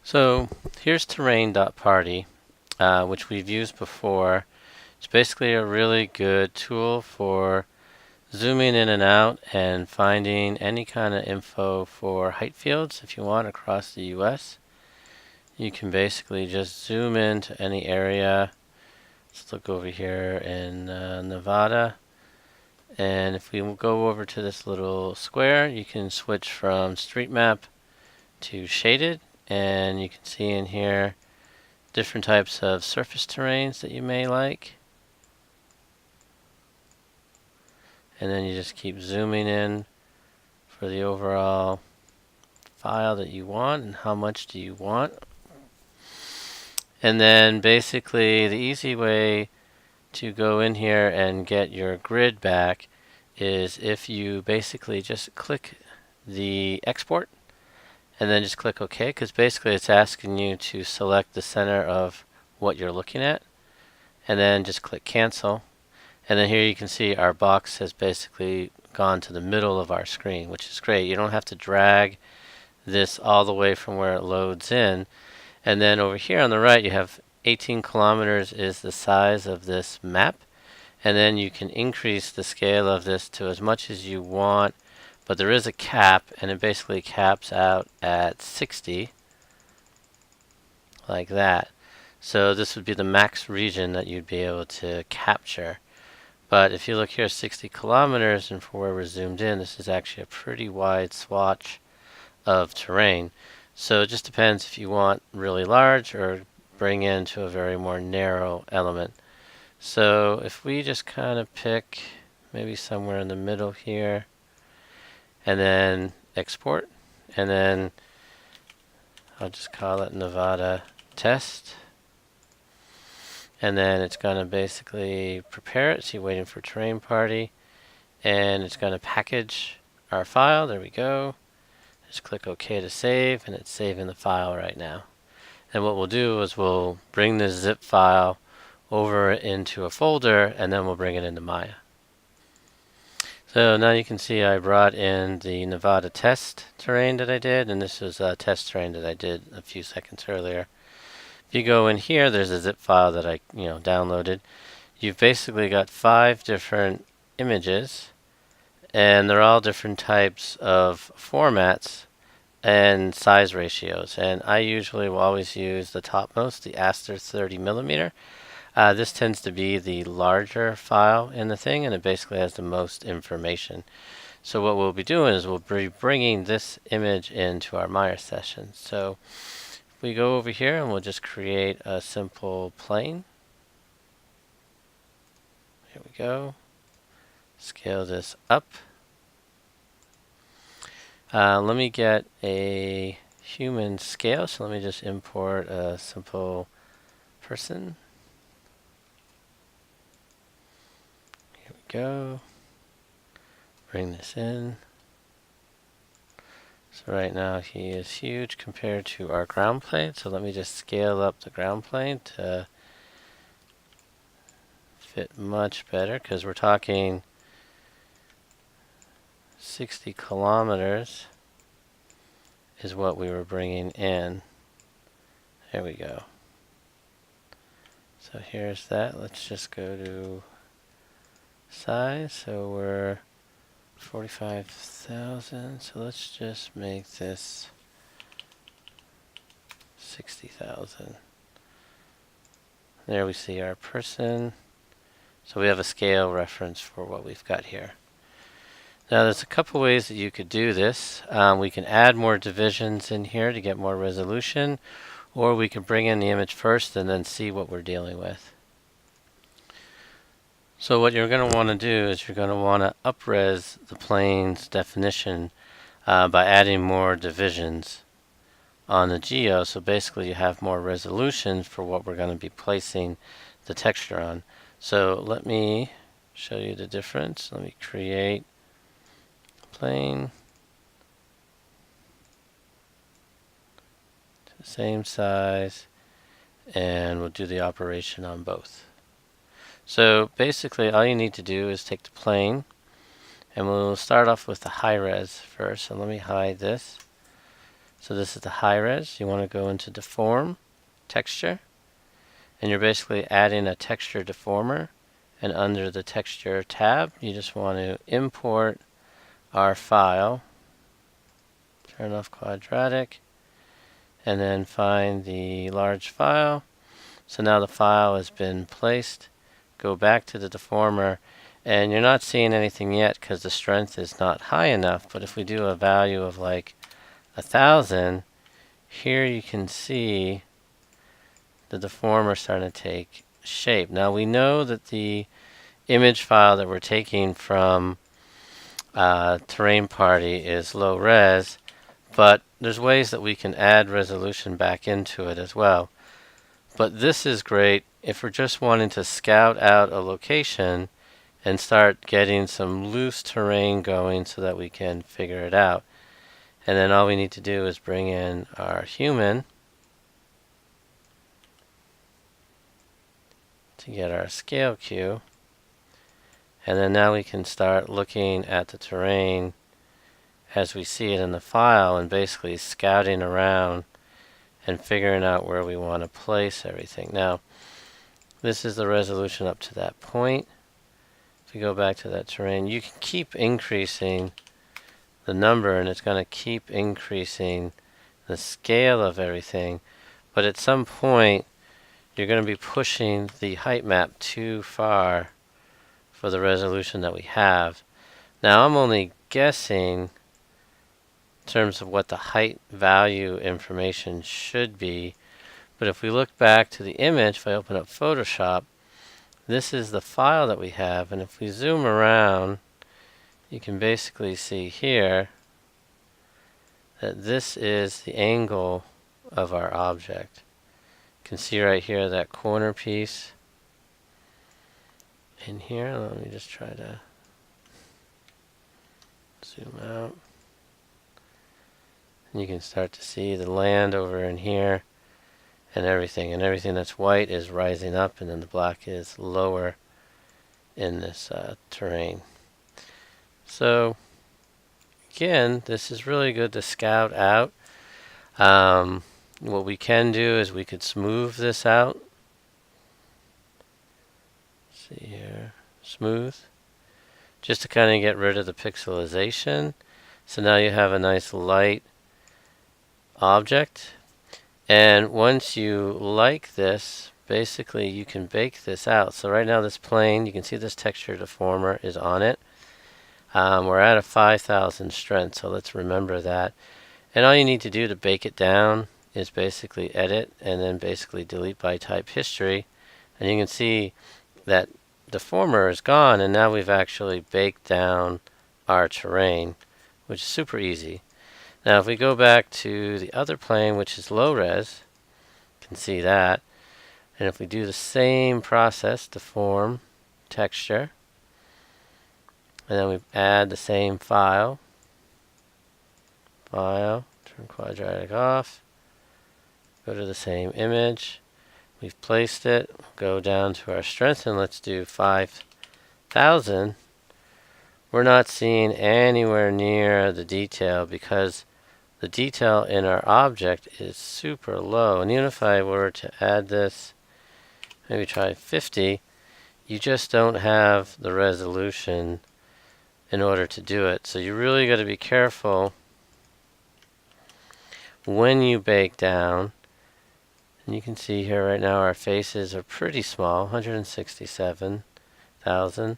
So here's Terrain.Party, which we've used before. It's basically a really good tool for zooming in and out and finding any kind of info for height fields if you want across the US. You can basically just zoom into any area. Let's look over here in Nevada. And if we go over to this little square, you can switch from street map to shaded, and you can see in here different types of surface terrains that you may like. And then you just keep zooming in for the overall file that you want and how much do you want. And then basically the easy way to go in here and get your grid back is if you basically just click the export and then just click OK, because basically it's asking you to select the center of what you're looking at, and then just click cancel. And then here you can see our box has basically gone to the middle of our screen, which is great. You don't have to drag this all the way from where it loads in. And then over here on the right you have 18 kilometers is the size of this map, and then you can increase the scale of this to as much as you want, but there is a cap, and it basically caps out at 60, like that. So this would be the max region that you'd be able to capture. But if you look here, 60 kilometers, and for where we're zoomed in, this is actually a pretty wide swatch of terrain. So it just depends if you want really large or bring into a very more narrow element. So if we just kind of pick maybe somewhere in the middle here, and then export, and then I'll just call it Nevada test. And then it's going to basically prepare it. So you're waiting for terrain.party, and it's going to package our file. There we go. Just click OK to save, and it's saving the file right now. And what we'll do is we'll bring this zip file over into a folder, and then we'll bring it into Maya. So now you can see I brought in the Nevada test terrain that I did, and this is a test terrain that I did a few seconds earlier. If you go in here, there's a zip file that I downloaded. You've basically got 5 different images, and they're all different types of formats and size ratios. And I usually will always use the topmost, the Aster 30 millimeter. This tends to be the larger file in the thing, and it basically has the most information. So what we'll be doing is we'll be bringing this image into our Maya session. So we go over here and we'll just create a simple plane. Here we go. Scale this up. Let me get a human scale, so let me just import a simple person. Here we go. Bring this in. So right now he is huge compared to our ground plane, so let me just scale up the ground plane to fit much better, because we're talking 60 kilometers is what we were bringing in. There we go. So here's that. Let's just go to size. So we're 45,000. So let's just make this 60,000. There we see our person. So we have a scale reference for what we've got here. Now there's a couple ways that you could do this. We can add more divisions in here to get more resolution, or we can bring in the image first and then see what we're dealing with. So what you're going to want to do is you're going to want to up-res the plane's definition by adding more divisions on the geo. So basically you have more resolution for what we're going to be placing the texture on. So let me show you the difference. Let me create plane, same size, and we'll do the operation on both. So basically all you need to do is take the plane, and we'll start off with the high res first. So let me hide this. So this is the high res. You want to go into Deform, Texture, and you're basically adding a texture deformer. And under the Texture tab, you just want to import our file, turn off quadratic, and then find the large file. So now the file has been placed. Go back to the deformer, and you're not seeing anything yet because the strength is not high enough. But if we do a value of like 1,000, here you can see the deformer starting to take shape. Now we know that the image file that we're taking from Terrain.Party is low res, but there's ways that we can add resolution back into it as well. But this is great if we're just wanting to scout out a location and start getting some loose terrain going so that we can figure it out. And then all we need to do is bring in our human to get our scale cue. And then now we can start looking at the terrain as we see it in the file and basically scouting around and figuring out where we want to place everything. Now, this is the resolution up to that point. If we go back to that terrain, you can keep increasing the number and it's going to keep increasing the scale of everything. But at some point, you're going to be pushing the height map too far for the resolution that we have. Now I'm only guessing in terms of what the height value information should be, but if we look back to the image, if I open up Photoshop, this is the file that we have, and if we zoom around, you can basically see here that this is the angle of our object. You can see right here that corner piece in here. Let me just try to zoom out. And you can start to see the land over in here and everything that's white is rising up, and then the black is lower in this terrain. So again, this is really good to scout out. What we can do is we could smooth this out. See here, smooth, just to kind of get rid of the pixelization. So now you have a nice light object, and once you like this, basically you can bake this out. So right now this plane, you can see this texture deformer is on it. We're at a 5,000 strength, so let's remember that. And all you need to do to bake it down is basically edit and then basically delete by type history, and you can see that deformer is gone, and now we've actually baked down our terrain, which is super easy. Now if we go back to the other plane, which is low res, you can see that. And if we do the same process, deform, texture, and then we add the same file, turn quadratic off, go to the same image, we've placed it, go down to our strength, and let's do 5,000. We're not seeing anywhere near the detail because the detail in our object is super low. And even if I were to add this, maybe try 50, you just don't have the resolution in order to do it. So you really got to be careful when you bake down. And you can see here right now our faces are pretty small, 167,000.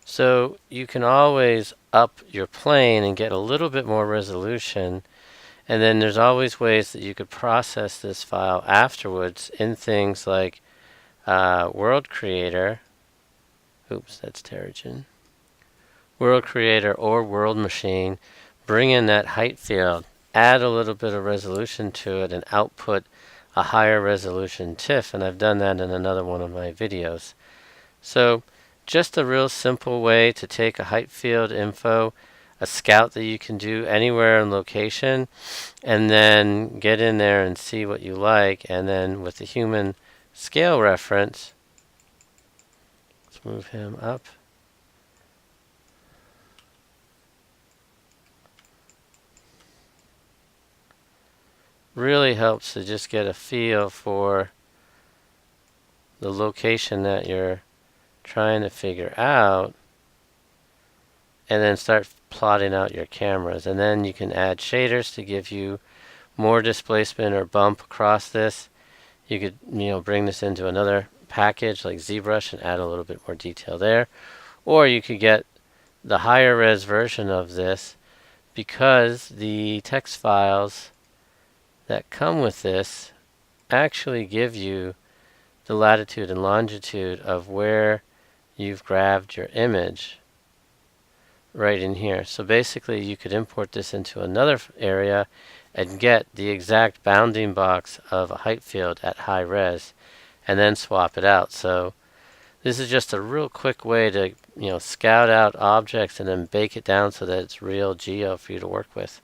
So you can always up your plane and get a little bit more resolution. And then there's always ways that you could process this file afterwards in things like World Creator. Oops, that's Terrigen. World Creator or World Machine. Bring in that height field, add a little bit of resolution to it, and output a higher resolution TIFF. And I've done that in another one of my videos. So just a real simple way to take a height field info, a scout that you can do anywhere in location, and then get in there and see what you like. And then with the human scale reference, let's move him up. really helps to just get a feel for the location that you're trying to figure out, and then start plotting out your cameras. And then you can add shaders to give you more displacement or bump across this. You could, bring this into another package like ZBrush and add a little bit more detail there. Or you could get the higher res version of this, because the text files that come with this actually give you the latitude and longitude of where you've grabbed your image right in here. So basically you could import this into another area and get the exact bounding box of a height field at high res and then swap it out. So this is just a real quick way to scout out objects and then bake it down so that it's real geo for you to work with.